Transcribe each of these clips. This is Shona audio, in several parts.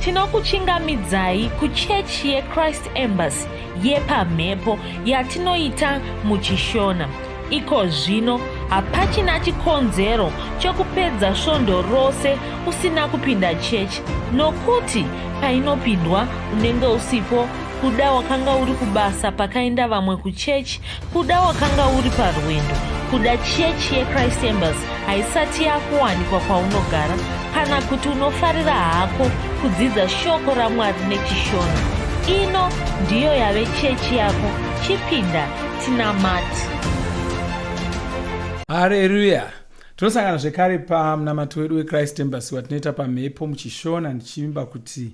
tinokuchingamidzai kuchechi yeChrist Embassy yepamhepo yatinoita muchishona. Iko zvino hapachina chikonzero chokupedza svondo rose usina kupinda chechi, nokuti painopindwa unenge usipo, kuda wakanga uri kubasa pakaenda vamwe kuchechi, kuda wakanga uri parwendo, kuda chechi yeChrist Embassy haisati yakuwanikwa kwaunogara, kana kuti unofarira hako kudzidza shoko raMwari nechishona. Ino ndiyo yave chechi yako. Chipinda tinamati. Haleluya. Tinosangana zvekare pamunamato wedu weChrist Embassy watinoita pamhepo muchishona, ndichivimba kuti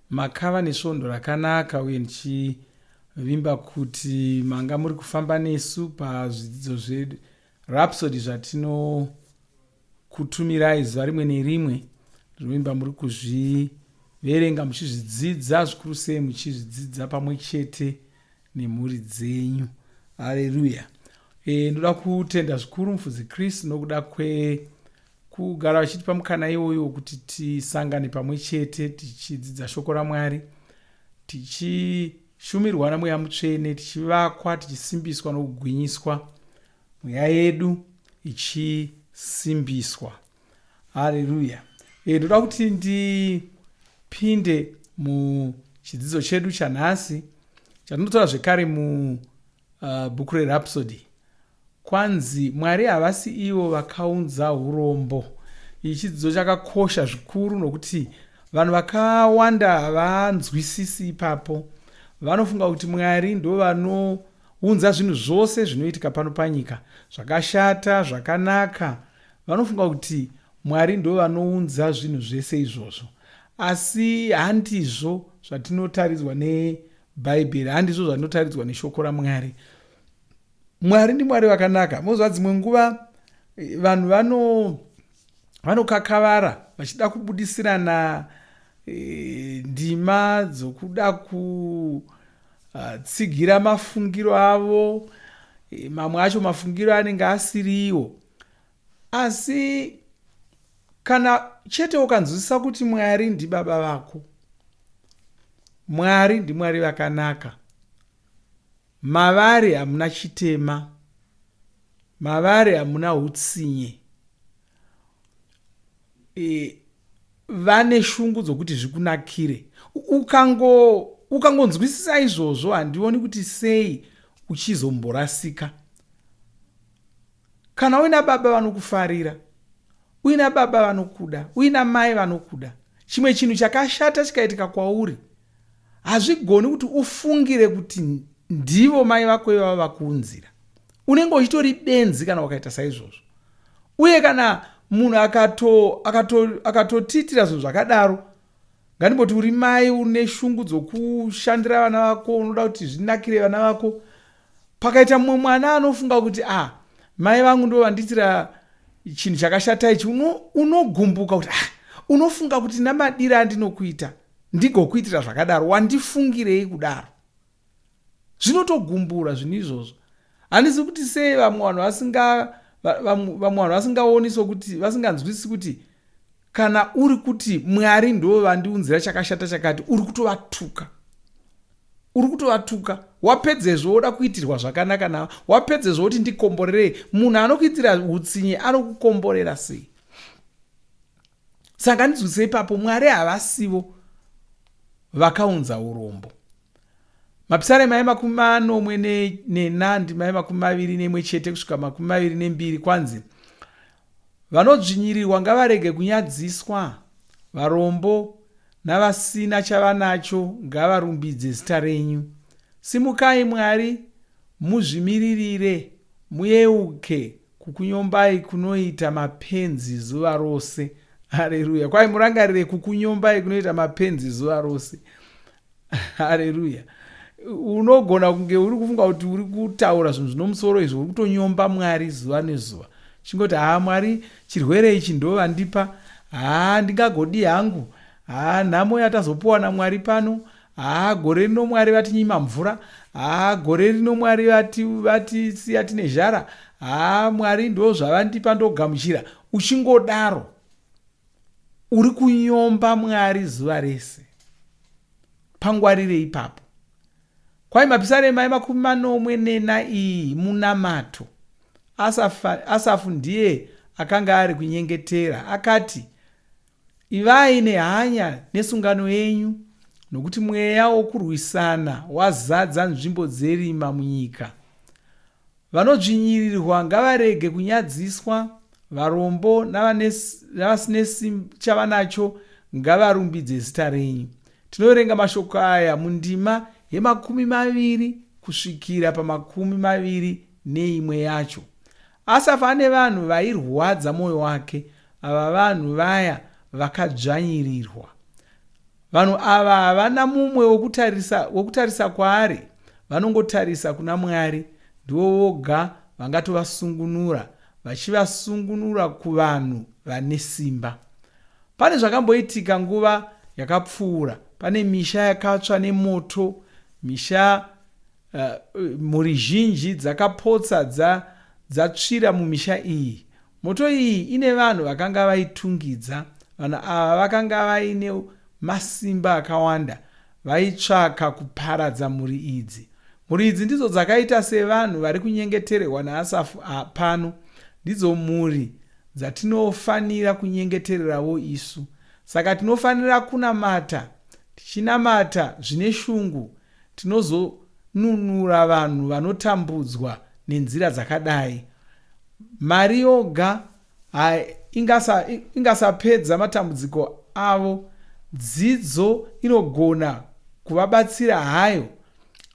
makava nesvondo rakanaka, uye ndichivimba kuti manga muri kufamba nesu pazvidzidzo zveRhapsody zvatinokutumirai zuva rimwe nerimwe. Ndinovimba muri kuzviverenga muchizvidzidza, zvikuru sei muchizvidzidza pamwe chete nemhuri dzenyu. Haleluya. Ndoda kutenda zvikuru mufudzi Kristu nokuda kugara vachitipa mukana iwoyo kuti tisangane pamwe chete tichidzidza shoko raMwari, tichishumirwa naMweya Mutsvene, tichivakwa, tichisimbiswa nokugwinyiswa, mweya yedu ichisimbiswa. Haleluya. Ndoda kuti ndipinde muchidzidzo chedu chanhasi chatinotora zvekare mubhuku reRhapsody. Kwanzi Mwari havasi ivo vakaunza urombo. Ichi chidzidzo chakakosha zvikuru nokuti vanhu vakawanda havanzwisisi ipapo. Vanofunga kuti Mwari ndo vanounza zvinhu zvose zvinoitika pano panyika, zvakashata, zvakanaka. Vanofunga kuti Mwari ndo vanounza zvinhu zvese izvozvo. Asi handizvo zvatinotaridzwa neBhaibheri, handizvo zvatinotaridzwa neshoko raMwari. Mwari ndiMwari vakanaka. Mozva dzimwe nguva vanhu vanokakavara vachida kubudisirana ndima dzokuda kutsigira mafungiro avo. Mamwe acho mafungiro anenge asiriwo. Asi kana chete ukanzwisisa kuti Mwari ndibaba vako, Mwari ndiMwari vakanaka, mavari hamuna chitema, mavari hamuna utsinye, vane shungu dzokuti zvikunakire, ukangonzwisisa izvozvo, handioni kuti sei uchizomborasika. Kana uina baba vanokufarira, uina baba vanokuda, uina mai vanokuda, chimwe chinhu chakashata chikaitika kwauri, hazvigoni kuti ufungire kuti ndivo mai vako ivavo vakuunzira. Unenge uchitori benzi kana wakaita saizvozvo. Uye kana munhu akatotitira zvinhu zvakadaro, ngatimboti uri mai une shungu dzokushandira vana vako, unoda kuti zvinakire vana vako, pakaita mumwe mwana anofunga kuti mai vangu ndo vanditira chinhu chakashata ichi, unogumbuka kuti unofunga kuti namadira andinokuita ndigokuitira zvakadaro, wandifungirei kudaro. Zvinotogumbura zvinhu izvozvo. Handisi kuti sei vamwe vanhu vasingaoniso kuti vasinganzwisisi kuti kana uri kuti Mwari ndo vandiunzira chakashata chakati, uri kutovatuka. Wapedzezvo woda kuitirwa zvakanaka navo, wapedzezvo kuti ndikomborerei. Munhu anokuitira utsinye anokukomborera sei? Saka ndinzwisei ipapo Mwari havasivo vakaunza urombo. Mapisarema e40 ndima ye21 chete kusvika 22 kwanzi, vanodzvinyirirwa ngavarege kunyadziswa, varombo navasina chavanacho ngavarumbidze zita renyu. Simukai Mwari, muzvimiririre, muyeuke kukunyombai kunoita mapenzi zuva rose. Haleluya. Kwai murangarire kukunyombai kunoita mapenzi zuva rose. Haleluya. Unogona kunge uri kufunga kuti uri kutaura zvinhu zvinomusoro izvo, uri kutonyomba Mwari zuva nezuva. Chingoti Mwari, chirwere ichi ndo vandipa, ndingagodi hangu, nhamo yatazopuwa naMwari pano, gore rino Mwari vatinyima mvura, gore rino Mwari vatisiya tine zhara, Mwari ndo zvavandipa ndogamuchira. Uchingodaro uri kunyomba Mwari zuva rese. Pangwarire ipapo. Kwai mapisarema e49 iyi munamato. Asafu ndiye akanga ari kunyengetera. Akati, ivai nehanya nesungano yenyu, nokuti mweya wokurwisana wazadza nzvimbo dzerima munyika. Vanodzvinyirirwa ngavarege kunyadziswa, varombo navasine chavanacho ngavarumbidze zita renyu. Tinoverenga mashoko aya mundima ye20 kusvikira pa21 yacho. Asafu ane vanhu vairwadza mwoyo wake, ava vanhu vaya vakadzvanyirirwa. Vanhu ava havana mumwe wokutarisa kwaari, vanongotarisa kuna Mwari. Ndivo voga vangatovasungunura, vachivasungunura kuvanhu vane simba. Pane zvakamboitika nguva yakapfuura. Pane misha yakatsva nemoto, misha mhuri zhinji dzakapotsa dzatsvira mumisha iyi. Moto iyi ine vanhu vakanga vaitungidza. Vanhu ava vakanga vaine masimba akawanda, vaitsvaka kuparadza mhuri idzi. Mhuri idzi ndidzo dzakaita sevanhu vari kunyengetererwa naAsafu pano. Ndidzo mhuri dzatinofanira kunyengetererawo isu. Saka tinofanira kunamata, tichinamata zvine shungu, tinozonunura vanhu vanotambudzwa nenzira dzakadai. Mari yoga ingasapedza matambudziko avo. Dzidzo inogona kuvabatsira hayo,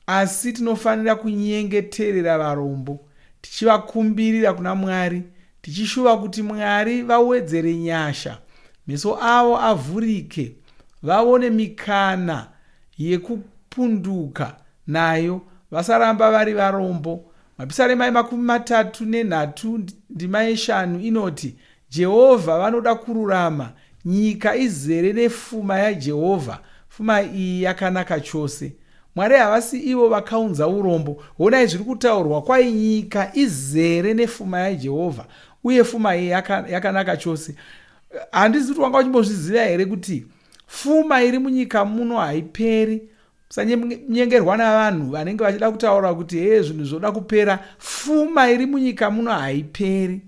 asi tinofanira kunyengeterera varombo, tichivakumbirira kuna Mwari, tichishuva kuti Mwari vawedzere nyasha, meso avo avhurike, vaone mikana yekupunduka nayo, vasaramba vari varombo. Mapisarema e33 ndima ye5 inoti, Jehovha vanoda kururama, nyika izere nefuma yaJehovha, fuma iyi yakanaka chose. Mwari havasi ivo vakaunza urombo. Honai zviri kutaurwa, kwai nyika izere nefuma yaJehovha, uye fuma iyi yakanaka chose. Handisi kuti wanga uchimbozviziva here kuti fuma iri munyika muno haiperi? Musanyengerwa navanhu vanenge vachida kutaura kuti zvinhu zvoda kupera. Fuma iri munyika muno haiperi.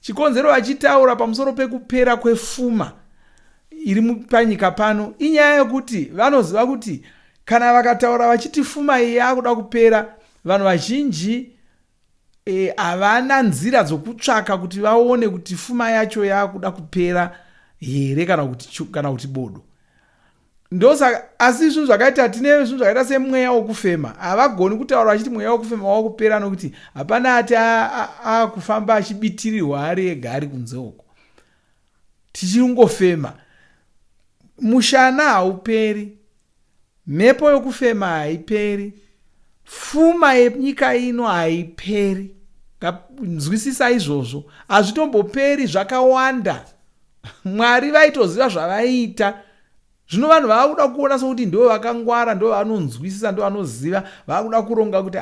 Chikonzero vachitaura pamusoro pekupera kwefuma iri panyika pano inyaya yokuti vanoziva kuti kana vakataura vachiti fuma iyi yakuda kupera, vanhu vazhinji havana nzira dzokutsvaka kuti vaone kuti fuma yacho yakuda kupera here kana kuti bodo. Ndosa asi zvinhu zvakaita tine zvinhu zvakaita semweya wokufema, havagoni kutaura vachiti mweya wokufema wakupera, nokuti hapana ati akufamba achibitirirwa ari ega ari kunze uko. Tichingofema, mushana hauperi, mhepo yokufema haiperi, fuma yenyika ino haiperi. Nzwisisa izvozvo, hazvitomboperi, zvakawanda. Mwari vaitoziva zvavaita. Zvino vanhu vavakuda kuona sokuti ndo vakangwara, ndo vanonzwisisa, ndo vanoziva, vavakuda kuronga kuti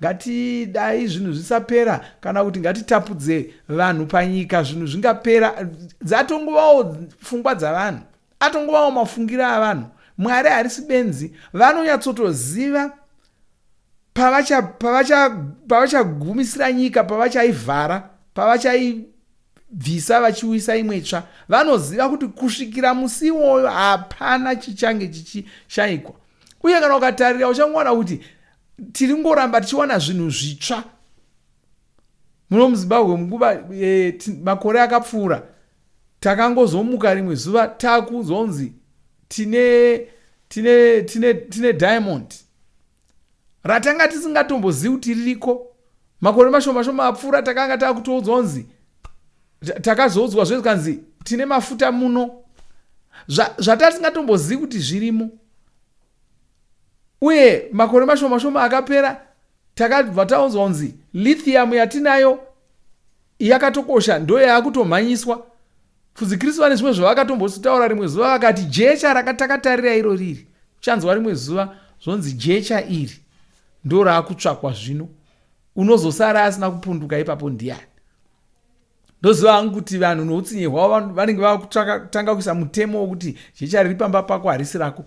ngatidai zvinhu zvisapera, kana kuti ngatitapudze vanhu panyika zvinhu zvingapera. Dzatongovawo pfungwa dzavanhu, atongovawo mafungiro avanhu. Mwari harisi benzi, vanonyatsotoziva pavachagumisira nyika, pavachaivhara, pavachaibvisa vachiuyisa imwe tsva. Vanoziva kuti kusvikira musi iwoyo hapana chichange chichishayikwa. Uye kana ukatarira uchangoona kuti tiri ngoramba tichiwana zvinhu zvitsva. Muno muZimbabwe munguva makore akapfuura, takangozomuka rimwe zuva takuzonzi tine diamond ratanga tisingatombozivi kuti ririko. Makore mashoma apfuura takanga takutoudzonzi, takazodzwa zvezvikanzi tine mafuta muno, zvatasingatombozivi kuti zvirimo. Uye makore mashoma akapera takabva tauzonzi lithium yatinayo yakatokosha, ndo yakutomhanyiswa. Fudzi-Kristu vane zvimwe zvavakatombotaura rimwe zuva vakati jecha rakatakatarira iro riri. Uchanzwa rimwe zuva zvonzi jecha iri ndo raakutsvakwa zvino. Unozosara asina kupunduka ipapo ndiani? ndoziva hangu kuti vanhu noutsinye hwavo vanenge vakutanga kuisa mutemo wokuti jecha riri pamba pako harisi rako,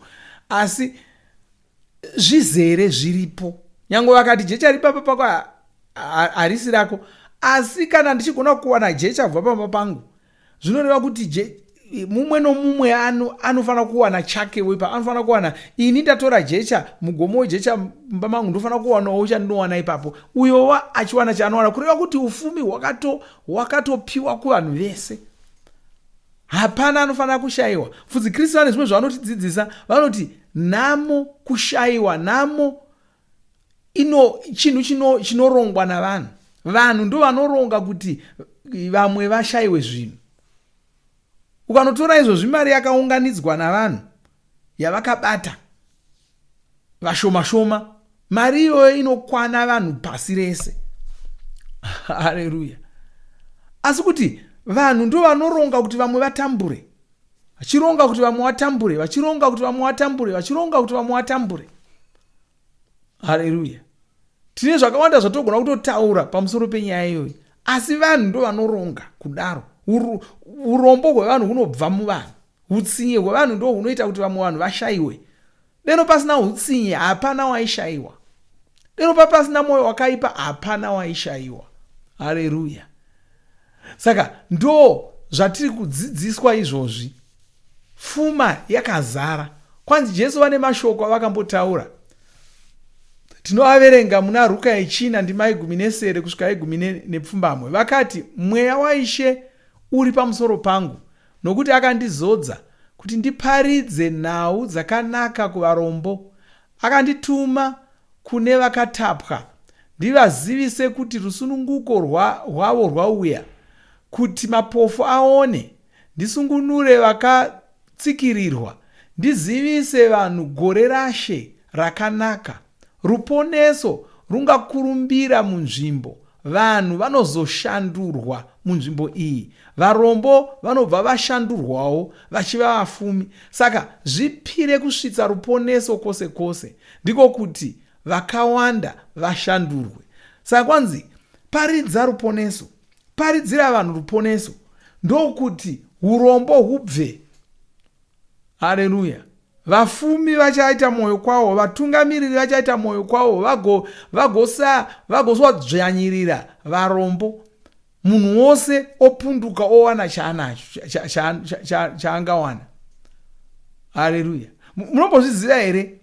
asi zvizere zviripo. Nyange vakati jecha riri pamba pako harisi rako, asi kana ndichigona kuwana jecha kubva pamba pangu, zvinoreva kuti mumwe nomumwe anofanira kuwana chake wepa, anofanira kuwana, ini ndatora jecha, mugomo wejecha mumba mangu ndofanira kuwanawo chandinowana ipapo, uyowa achiwana chaanowana, kureva kuti ufumi hwakatopiwa kuvanhu vese, hapana anofanira kushayiwa. Fudzi Kristu vane zvimwe zvavanotidzidzisa, vanoti nhamo kushayiwa, nhamo chinhu chinorongwa navanhu. Vanhu ndo vanoronga kuti vamwe vashayiwe zvinhu. Ukanotora izvozvi mari yakaunganidzwa navanhu yavakabata vashoma-shoma, mari iyoyo inokwana vanhu pasi rese. Haleluya. Asi kuti vanhu ndo vanoronga kuti vamwe vatambure, vachironga kuti vamwe vatambure, vachironga kuti vamwe vatambure, vachironga kuti vamwe vatambure. Haleluya. Tine zvakawanda zvatogona kutotaura pamusoro penyaya iyoyi, asi vanhu ndo vanoronga kudaro. Urombo hwevanhu hunobva muvanhu, utsinye hwevanhu ndo hunoita kuti vamwe vanhu vashayiwe. Deno pasina utsinye hapana waishayiwa, deno pasina mwoyo wakaipa hapana waishayiwa. Haleluya. Saka ndo zvatiri kudzidziswa izvozvi. Pfuma yakazara. Kwanzi Jesu vane mashoko avakambotaura, tinoaverenga muna Ruka 4:19 kusvika 10:20. Vakati, mweya waIshe uri pamusoro pangu, nokuti akandizodza kuti ndiparidze nhau dzakanaka kuvarombo, akandituma kune vakatapwa, ndivazivise kuti rusununguko rwavo rwauya, kuti mapofu aone, ndisungunure vakatsikirirwa, ndizivise vanhu gore raShe rakanaka. Ruponeso rungakurumbira munzvimbo, vanhu vanozoshandurwa munzvimbo iyi, varombo vanobva vashandurwawo vachiva vafumi. Saka zvipire kusvitsa ruponeso kwose kwose, ndiko kuti vakawanda vashandurwe. Saka kwanzi paridza ruponeso, paridzira vanhu ruponeso, ndokuti urombo hubve. Haleluya. Vafumi vachaita moyo kwavo, vatungamiriri vachaita moyo kwavo, vagoswadzvanyirira varombo. Munhu wose opunduka owana chaangawana. Haleluya. Munombozviziva here?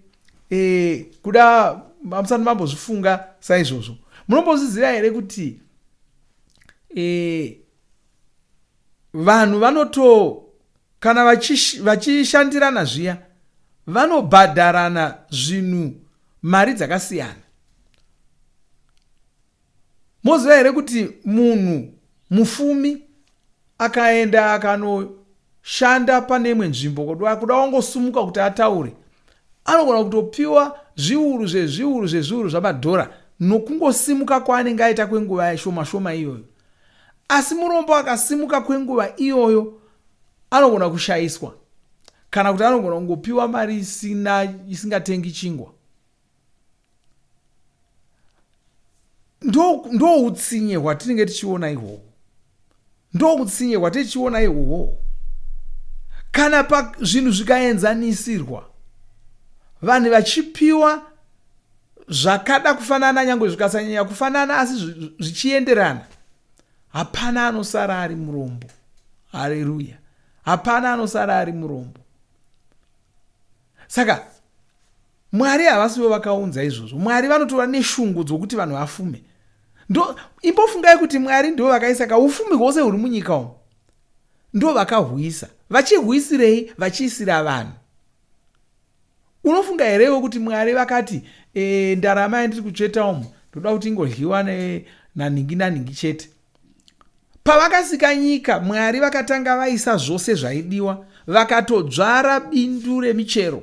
Kuda musati mambozvifunga saizvozvo. Munombozviziva here kuti vanhu vanoto, kana vachishandirana zviya, vanobhadharana zvinhu mari dzakasiyana. Moziva here kuti munhu mufumi akaenda akanoshanda pane imwe nzvimbo, kuda wangosumuka kuti ataure, anogona kutopiwa zviuru zvamadhora nokungosimuka kwaanenge aita kwenguva shoma iyoyo. Asi murombo akasimuka kwenguva iyoyo anogona kushayiswa, kana kuti anogona kungopiwa mari isingatengi chingwa. Ndo utsinye hwatinenge tichiona ihwohwo, ndo utsinye hwatiri tichiona ihwohwo. Kana zvinhu zvikaenzanisirwa, vanhu vachipiwa zvakada kufanana, nyange zvikasanyanya kufanana asi zvichienderana, hapana anosara ari murombo. Haleluya. Hapana anosara ari murombo. Saka Mwari havasivo vakaunza izvozvo. Mwari vanotova neshungu dzokuti vanhu vafume. Imbofungai kuti Mwari ndo vakaisa kaufumi hwose huri munyika umu, ndo vakahwisa. Vachihwisirei? Vachiisira vanhu. Unofunga herewo kuti Mwari vakati ndarama yandiri kutsveta umu ndoda kuti ingodyiwa naningi chete? Pavakasika nyika, Mwari vakatanga vaisa zvose zvaidiwa, vakatodzvara bindu remichero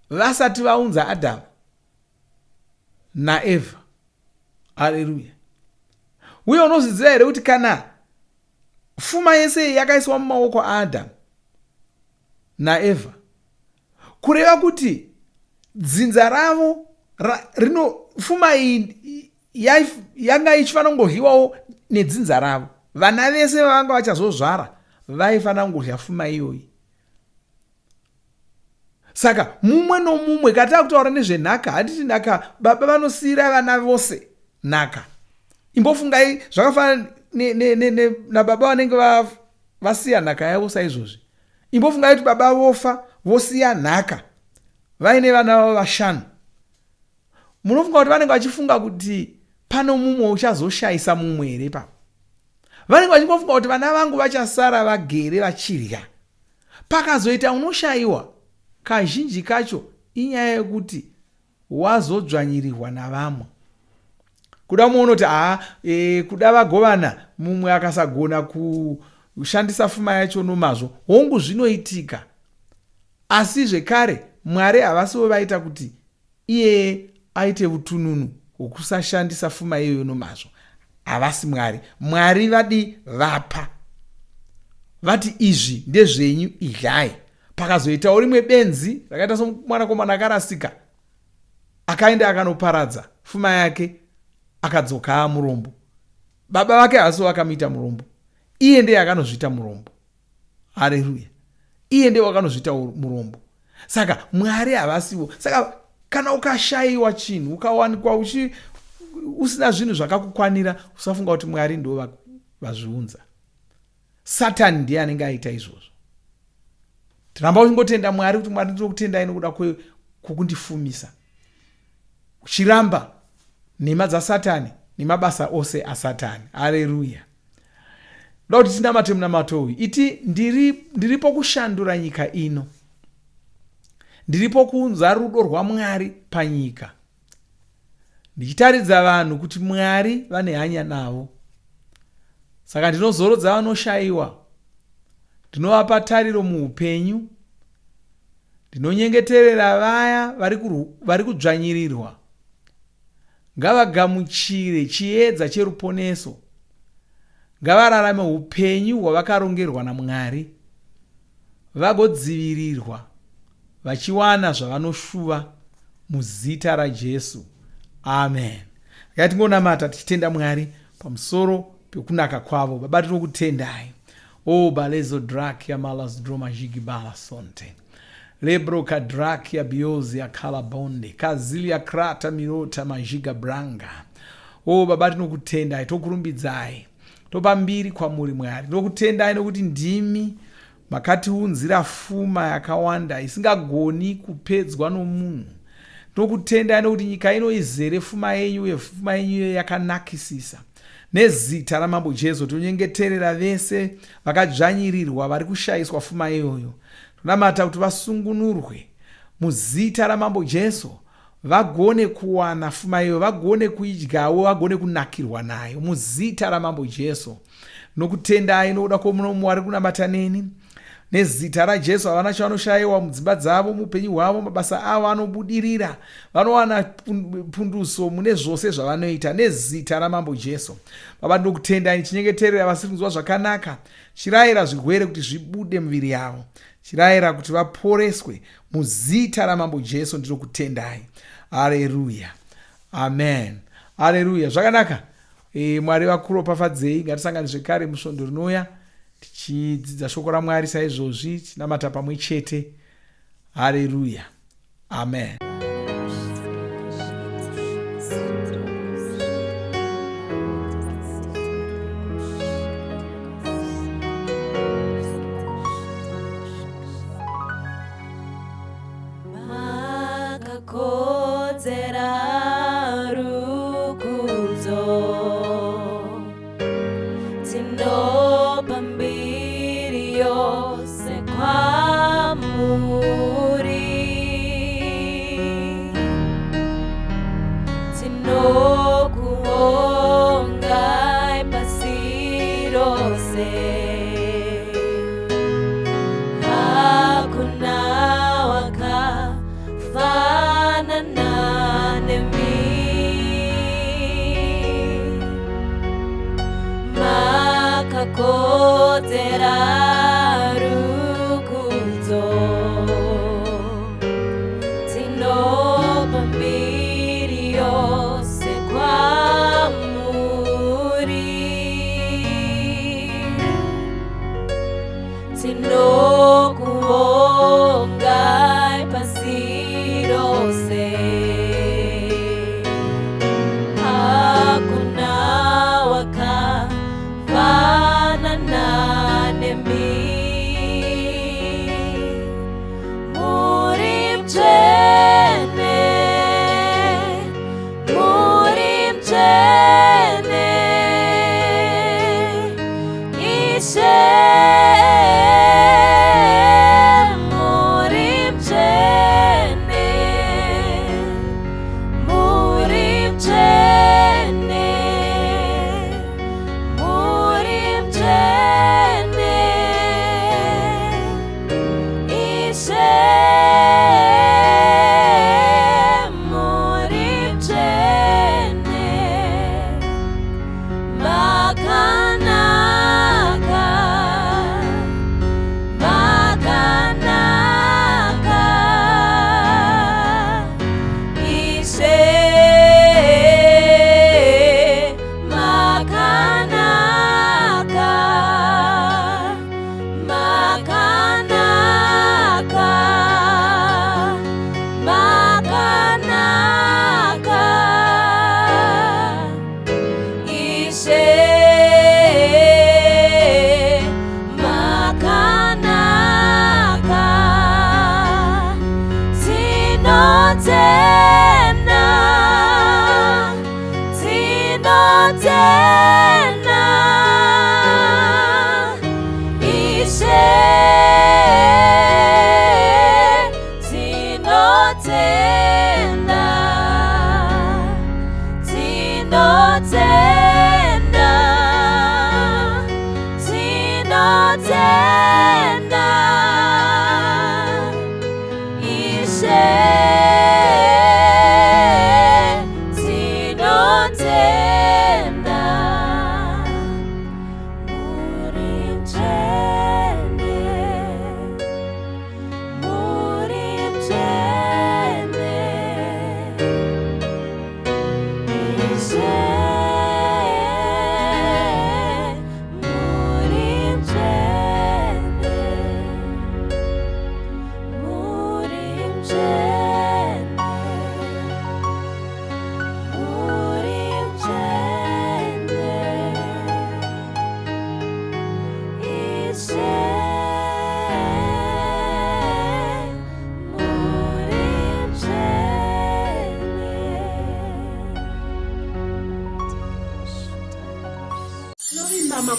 vasati vaunza Adhamu naEvha. Haleluya. Uye unozviziva here kuti kana pfuma yese yakaiswa mumaoko aAdhamu naEvha, kureva kuti dzinza ravo pfuma iyi yanga ichifanira kungohiwawo nedzinza ravo. vana vese vavanga vachazozvara vaifanira kungorya pfuma iyoyi. Saka mumwe nomumwe katava kutaura nezvenhaka, handiti nhaka baba vanosiyira vana vose nhaka. Imbofungai zvakafanana nababa vanenge vasiya nhaka yavo saizvozvi. Imbofungai kuti baba vofa vosiya nhaka vaine vana vavo 5. Munofunga kuti vanenge vachifunga kuti pano mumwe uchazoshayisa mumwe here ipapo? Vanenge vachingofunga kuti vana vangu vachasara vagere vachirya. Pakazoita unoshayiwa, kazhinji kacho inyaya yekuti wazodzvanyirirwa navamwe. Kuda muonoti kuda vagovana mumwe akasagona kushandisa pfuma yacho nomazvo, hongu zvinoitika. Asi zvekare Mwari havasiwo vaita kuti iye aite utununu hwokusashandisa pfuma iyoyo nomazvo. Havasi Mwari. Mwari vadi vapa, vati izvi ndezvenyu, idyai. Pakazoitawo rimwe benzi rakaita somwanakomana akarasika, akaenda akanoparadza pfuma yake, akadzoka murombo. Baba vake havasiwo vakamuita murombo, iye ndiye akanozviita murombo. Haleluya! Iye ndiye akanozviita murombo. Saka Mwari havasiwo. Saka kana ukashayiwa chinhu, ukawanikwa usina zvinhu zvakakukwanira, usafunga kuti Mwari ndo vazviunza. Satani ndiye anenge aita izvozvo. Tiramba uchingotenda Mwari kuti Mwari ndinokutendai nokuda kwokundifumisa. Uchiramba nhema dzasatani nemabasa ose asatani. Haleluya! Ndoda kuti tinamate munamato uyu. Iti ndiripo kushandura nyika ino. Ndiripo kuunza rudo rwaMwari panyika. Ndichitaridza vanhu kuti Mwari vane hanya navo. Saka ndinozorodza vanoshayiwa. Ndinovapa tariro muupenyu. Ndinonyengeterera vaya vari kudzvanyirirwa. Ngavagamuchire chiedza cheruponeso. Ngavararame upenyu hwavakarongerwa naMwari. Vagodzivirirwa vachiwana zvavanoshuva muzita raJesu. Amen. Ngatingonamata tichitenda Mwari pamusoro pekunaka kwavo. Baba, tinokutendai. Balezo drakia malas droma jigibala sonte. Lebro kadrakia biozi akala bonde. Kazilia krata mirota majiga branga. Baba, tinokutendai, tokurumbidzai. Topambiri kwamuri Mwari. Tinokutendai nokuti ndimi makatiunzira pfuma yakawanda isingagoni kupedzwa nomunhu. Tinokutendai nokuti nyika ino izere pfuma yenyu, uye pfuma yenyu yakanakisisa. Nezita ramambo Jesu tinonyengeterera vese vakadzvanyirirwa vari kushayiswa pfuma iyoyo. Tunamata kuti vasungunurwe muzita ramambo Jesu, vagone kuwana pfuma iyoyo, vagone kuidyawo, vagone kunakirwa nayo muzita ramambo Jesu. Nokutendai nokuda kwomunomu vari kunamata neni. Nezita raJesu havana chavanoshayiwa mudzimba dzavo, muupenyu hwavo, mabasa avo anobudirira. Vanowana punduso mune zvose zvavanoita nezita ramambo Jesu. Baba, ndinokutendai ndichinyengeterera vasiri kunzwa zvakanaka. Chirayira zvirwere kuti zvibude muviri yavo. Chirayira kuti vaporeswe muzita ramambo Jesu. Ndinokutendai. Haleluya. Amen. Haleluya. Zvakanaka. Mwari vakuropafadzei. Ngatisanganizve kare musvondo rinouya tichidzidza shoko raMwari saizvozvi, tinamata pamwe chete. Haleluya. Amen. Tinopambirio. 'Cause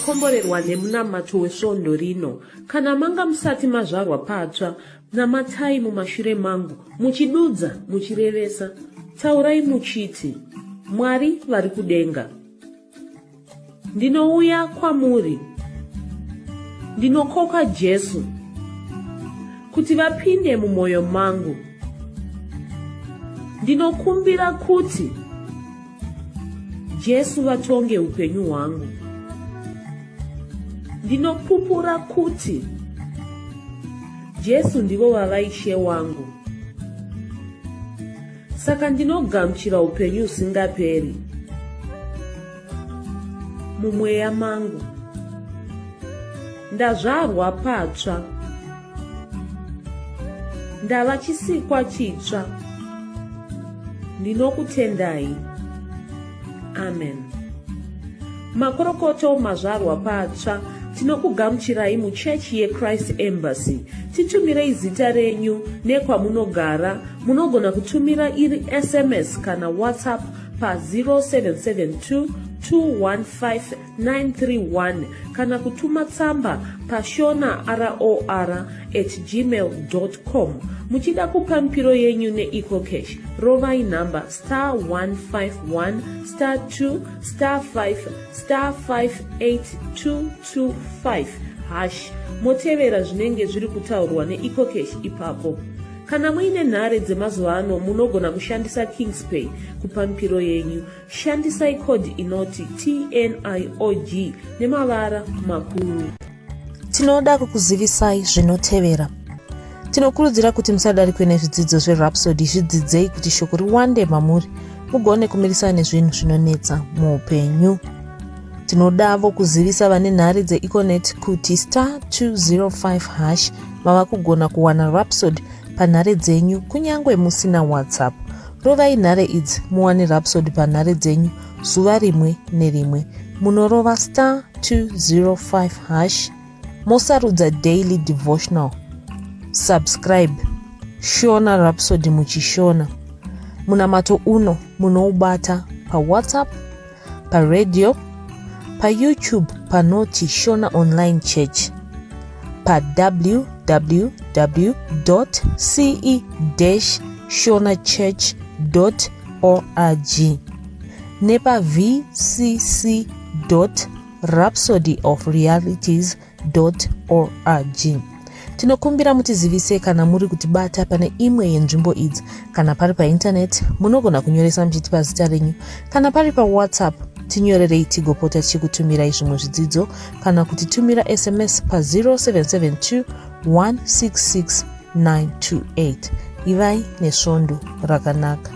makomborerwa nemunamato wesvondo rino, kana manga musati mazvarwa patsva, namatai mumashure mangu, muchidudza, muchirevesa. Taurai muchiti, Mwari vari kudenga, ndinouya kwamuri, ndinokoka Jesu kuti vapinde mumwoyo mangu. Ndinokumbira kuti Jesu vatonge upenyu hwangu. Ndinopupura kuti Jesu ndivo vavaishe wangu. Saka ndinogamuchira upenyu usingaperi mumweya mangu. Ndazvarwa patsva, ndava chisikwa chitsva. Ndinokutendai. Amen. Makorokoto mazvarwa patsva, tinokugamuchirai muchechi yeChrist Embassy. Titumirei zita renyu nekwamunogara. Munogona kutumira iri SMS kana WhatsApp pa 0772 215 kana kutuma tsamba pa shona@gmail.com. Muchida kupa mpiro yenyu neEcocash, rovai namba *151*2*5*58225 motevera zvinenge zviri kutaurwa neEcocash ipapo. Kana muine nhare dzemazuva ano, munogona kushandisa KingsPay kupa mpiro yenyu. Shandisai kodhi inoti TNIOG nemavara makuru. Tinoda kukuzivisai zvinotevera. Tinokurudzira kuti musadarikwe nezvidzidzo zveRhapsody. Zvidzidzei kuti shoko riwande mamuri, mugone kumirisana nezvinhu zvinonetsa muupenyu. Tinodavo kuzivisa vane nhare dzeEconet kuti *205# mava kugona kuwana Rhapsody panhare dzenyu kunyangwe musina WhatsApp. Rovai nhare idzi muwane Rhapsody panhare dzenyu zuva rimwe nerimwe. Munorova *205#, mosarudza Daily Devotional. Subscribe Shona Rhapsody muchishona. Munamato uno munoubata pa WhatsApp, pa radio, pa YouTube panoti Shona Online Church, pa www.ce-shonachurch.org, nepa vcc.rhapsodyofrealities.org. Tinokumbira mutizivise kana muri kutibata pane imwe yenzvimbo idzi. Kana pari painternet, munogona kunyoresa muchitipa zita renyu. Kana pari pa WhatsApp, tinyorerei tigopota tichikutumirai zvimwe zvidzidzo, kana kutitumira SMS pa 0772 166 928. Ivai nesvondo rakanaka.